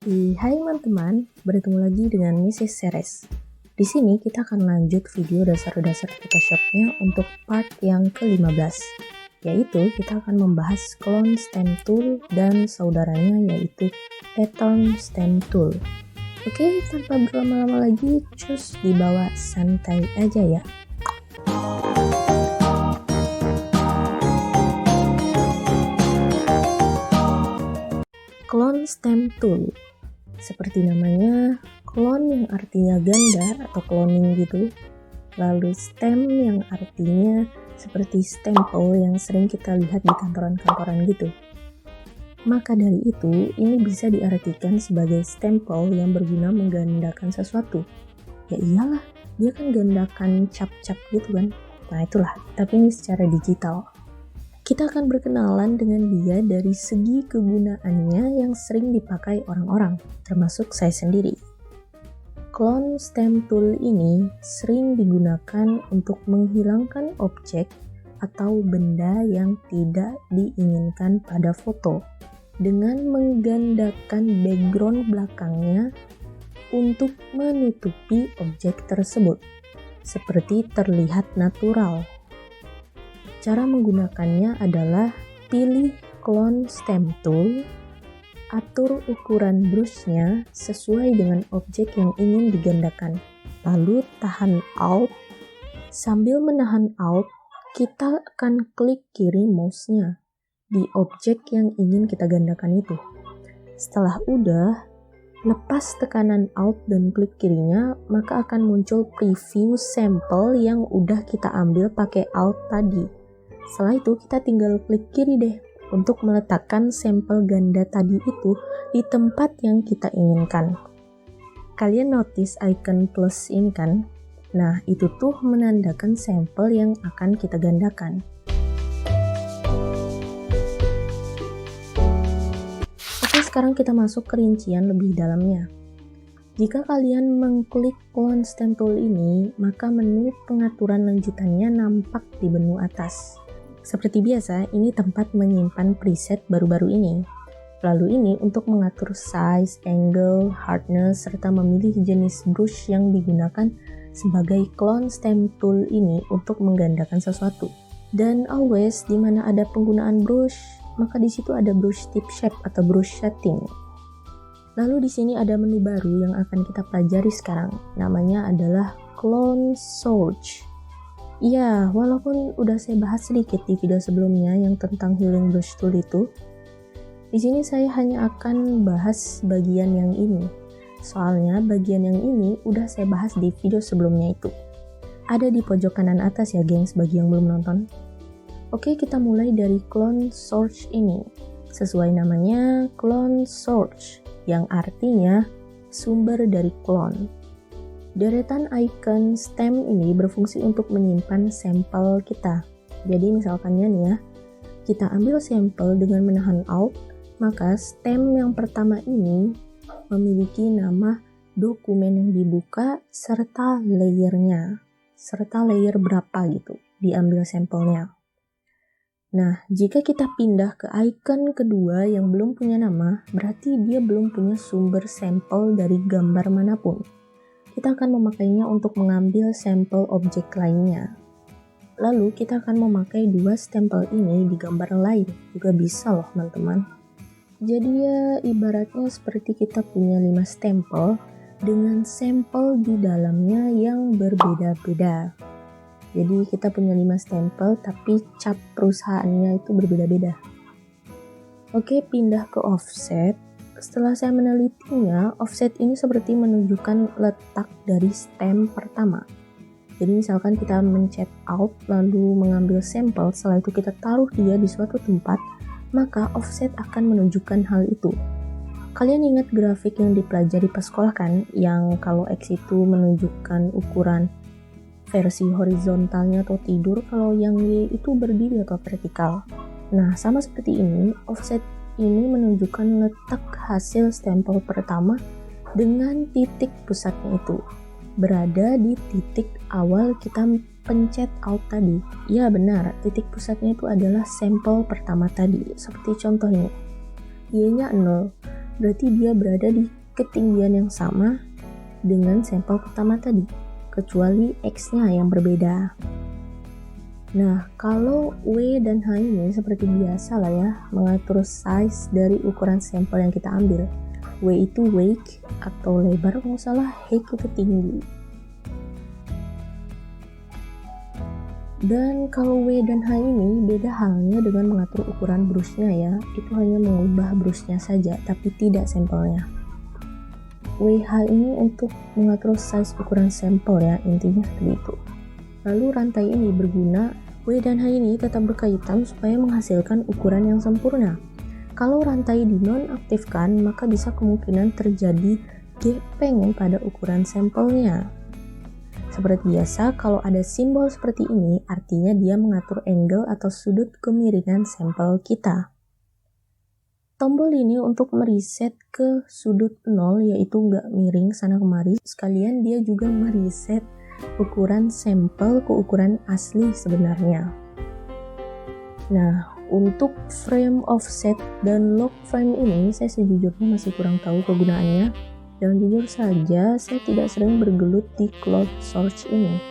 Hai teman-teman, bertemu lagi dengan Mrs. Seres. Di sini kita akan lanjut video dasar-dasar Photoshop-nya untuk part yang ke-15, yaitu kita akan membahas clone stamp tool dan saudaranya yaitu pattern stamp tool. Oke, tanpa berlama-lama lagi, cus dibawa santai aja ya. Clone stamp tool, seperti namanya, clone yang artinya ganda atau cloning gitu, lalu stamp yang artinya seperti stempel yang sering kita lihat di kantoran-kantoran gitu. Maka dari itu, ini bisa diartikan sebagai stempel yang berguna menggandakan sesuatu. Ya iyalah, dia kan gandakan cap-cap gitu kan. Nah itulah, tapi ini secara digital. Kita akan berkenalan dengan dia dari segi kegunaannya yang sering dipakai orang-orang, termasuk saya sendiri. Clone stamp tool ini sering digunakan untuk menghilangkan objek atau benda yang tidak diinginkan pada foto dengan menggandakan background belakangnya untuk menutupi objek tersebut, seperti terlihat natural. Cara menggunakannya adalah pilih clone stamp tool, atur ukuran brushnya sesuai dengan objek yang ingin digandakan, lalu tahan Alt. Sambil menahan Alt, kita akan klik kiri mouse-nya di objek yang ingin kita gandakan itu. Setelah udah, lepas tekanan Alt dan klik kirinya, maka akan muncul preview sampel yang udah kita ambil pakai Alt tadi. Setelah itu kita tinggal klik kiri deh untuk meletakkan sampel ganda tadi itu di tempat yang kita inginkan. Kalian notice icon plus ini kan? Nah itu tuh menandakan sampel yang akan kita gandakan. Oke, sekarang kita masuk ke rincian lebih dalamnya. Jika kalian mengklik clone stamp tool ini, maka menu pengaturan lanjutannya nampak di menu atas. Seperti biasa, ini tempat menyimpan preset baru-baru ini. Lalu ini untuk mengatur size, angle, hardness, serta memilih jenis brush yang digunakan sebagai clone stamp tool ini untuk menggandakan sesuatu. Dan always, di mana ada penggunaan brush, maka di situ ada brush tip shape atau brush setting. Lalu di sini ada menu baru yang akan kita pelajari sekarang. Namanya adalah clone source. Iya, walaupun udah saya bahas sedikit di video sebelumnya yang tentang healing brush tool itu, di sini saya hanya akan bahas bagian yang ini. Soalnya bagian yang ini udah saya bahas di video sebelumnya itu. Ada di pojok kanan atas ya gengs bagi yang belum nonton. Oke, kita mulai dari clone source ini. Sesuai namanya, clone source, yang artinya sumber dari clone. Deretan icon stamp ini berfungsi untuk menyimpan sampel kita. Jadi misalkannya nih ya, kita ambil sampel dengan menahan Alt, maka stamp yang pertama ini memiliki nama dokumen yang dibuka serta layernya, serta layer berapa gitu, diambil sampelnya. Nah, jika kita pindah ke icon kedua yang belum punya nama, berarti dia belum punya sumber sampel dari gambar manapun. Kita akan memakainya untuk mengambil sampel objek lainnya. Lalu kita akan memakai dua stempel ini di gambar lain, juga bisa loh teman-teman. Jadi ya ibaratnya seperti kita punya 5 stempel dengan sampel di dalamnya yang berbeda-beda. Jadi kita punya 5 stempel tapi cap perusahaannya itu berbeda-beda. Oke, pindah ke offset. Setelah saya menelitinya, offset ini seperti menunjukkan letak dari stamp pertama. Jadi misalkan kita mencet Alt lalu mengambil sampel, setelah itu kita taruh dia di suatu tempat, maka offset akan menunjukkan hal itu. Kalian ingat grafik yang dipelajari pas sekolah kan, yang kalau X itu menunjukkan ukuran versi horizontalnya atau tidur, kalau yang Y itu berdiri atau vertikal. Nah, sama seperti ini, offset ini menunjukkan letak hasil stempel pertama dengan titik pusatnya itu berada di titik awal kita pencet Alt tadi. Ya benar, titik pusatnya itu adalah sampel pertama tadi. Seperti contoh ini, Y-nya 0, berarti dia berada di ketinggian yang sama dengan sampel pertama tadi, kecuali X-nya yang berbeda. Nah, kalau W dan H ini seperti biasa lah ya, mengatur size dari ukuran sampel yang kita ambil. W itu weight atau lebar, kalau salah, height itu tinggi. Dan kalau W dan H ini beda halnya dengan mengatur ukuran brusnya ya, itu hanya mengubah brusnya saja, tapi tidak sampelnya. WH ini untuk mengatur size ukuran sampel ya, intinya seperti itu. Lalu rantai ini berguna, W dan H ini tetap berkaitan supaya menghasilkan ukuran yang sempurna. Kalau rantai dinonaktifkan, maka bisa kemungkinan terjadi gaping pada ukuran sampelnya. Seperti biasa, kalau ada simbol seperti ini, artinya dia mengatur angle atau sudut kemiringan sampel kita. Tombol ini untuk mereset ke sudut 0, yaitu nggak miring sana kemari. Sekalian dia juga mereset ukuran sampel ke ukuran asli sebenarnya. Nah, untuk frame offset dan lock frame ini saya sejujurnya masih kurang tahu kegunaannya. Dan jujur saja, saya tidak sering bergelut di cloud source ini.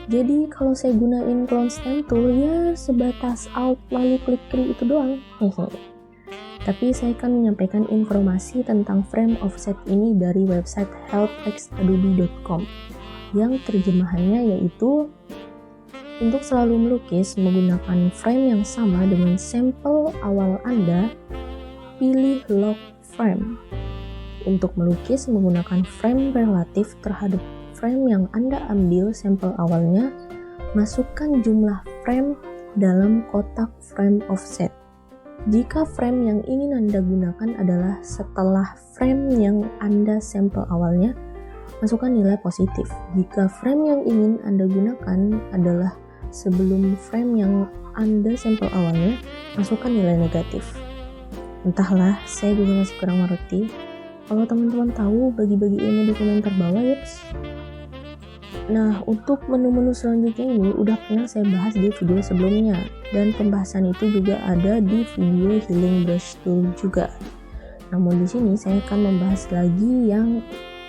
Jadi kalau saya gunain clone stamp tool ya sebatas alt lalu klik kiri itu doang. Tapi saya akan menyampaikan informasi tentang frame offset ini dari website helpxadobe.com yang terjemahannya yaitu untuk selalu melukis menggunakan frame yang sama dengan sampel awal Anda, pilih lock frame. Untuk melukis menggunakan frame relatif terhadap frame yang Anda ambil sampel awalnya, masukkan jumlah frame dalam kotak frame offset. Jika frame yang ingin Anda gunakan adalah setelah frame yang Anda sampel awalnya, masukkan nilai positif. Jika frame yang ingin Anda gunakan adalah sebelum frame yang Anda sampel awalnya, masukkan nilai negatif. Entahlah, saya juga masih kurang mengerti. Kalau teman-teman tahu, bagi-bagi ini di komentar bawah ya. Nah, untuk menu-menu selanjutnya ini udah pernah saya bahas di video sebelumnya, dan pembahasan itu juga ada di video healing brush tool juga. Namun di sini saya akan membahas lagi yang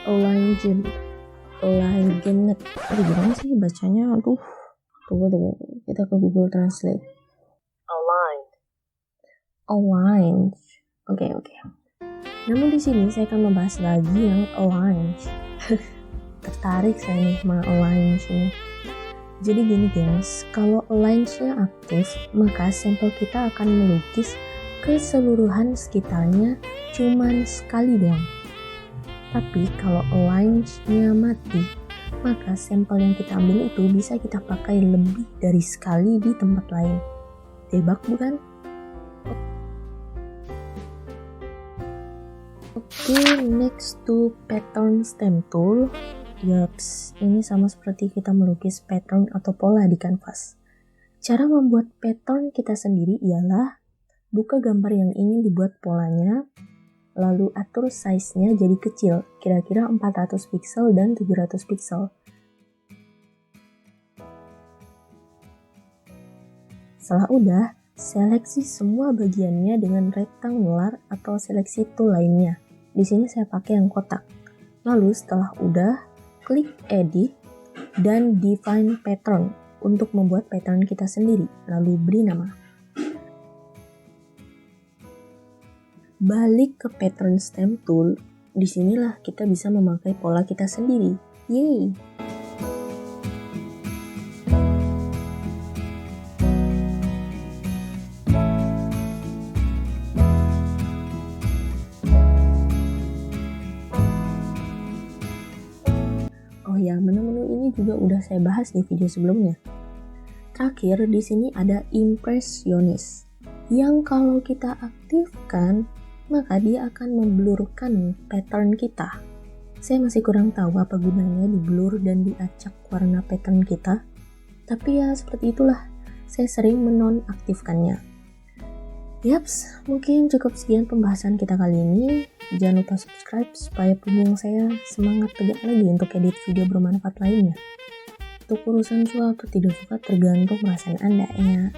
aligned. Gimana sih bacanya? Tunggu. Kita ke Google Translate. Aligned. Oke. Namun di sini saya akan membahas lagi yang aligned. Tertarik saya nih sama align sini. Jadi gini gengs, kalau align-nya aktif, maka sampel kita akan melukis keseluruhan sekitarnya cuman sekali doang. Tapi kalau align-nya mati, maka sampel yang kita ambil itu bisa kita pakai lebih dari sekali di tempat lain. Tebak bukan? Oke, next to pattern stamp tool. Yaps, ini sama seperti kita melukis pattern atau pola di kanvas. Cara membuat pattern kita sendiri ialah buka gambar yang ingin dibuat polanya, lalu atur size-nya jadi kecil, kira-kira 400 pixel dan 700 pixel. Setelah udah, seleksi semua bagiannya dengan rectangular atau seleksi tool lainnya. Di sini saya pakai yang kotak. Lalu setelah udah, klik edit dan define pattern untuk membuat pattern kita sendiri, lalu beri nama. Balik ke pattern stamp tool, disinilah kita bisa memakai pola kita sendiri. Yeay! Oh ya, menu-menu ini juga udah saya bahas di video sebelumnya. Terakhir, di sini ada impressionis, yang kalau kita aktifkan, maka dia akan memblurkan pattern kita. Saya masih kurang tahu apa gunanya di blur dan diacak warna pattern kita, tapi ya seperti itulah, saya sering menonaktifkannya. Yaps, mungkin cukup sekian pembahasan kita kali ini. Jangan lupa subscribe supaya punggung saya semangat tegak lagi untuk edit video bermanfaat lainnya. Untuk urusan suka atau tidak suka tergantung perasaan Anda ya.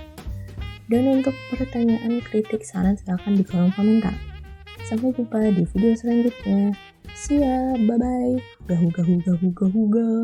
Dan untuk pertanyaan, kritik, saran silakan di kolom komentar. Sampai jumpa di video selanjutnya. See ya, bye-bye. Gahu gahu gahu gahu gahu.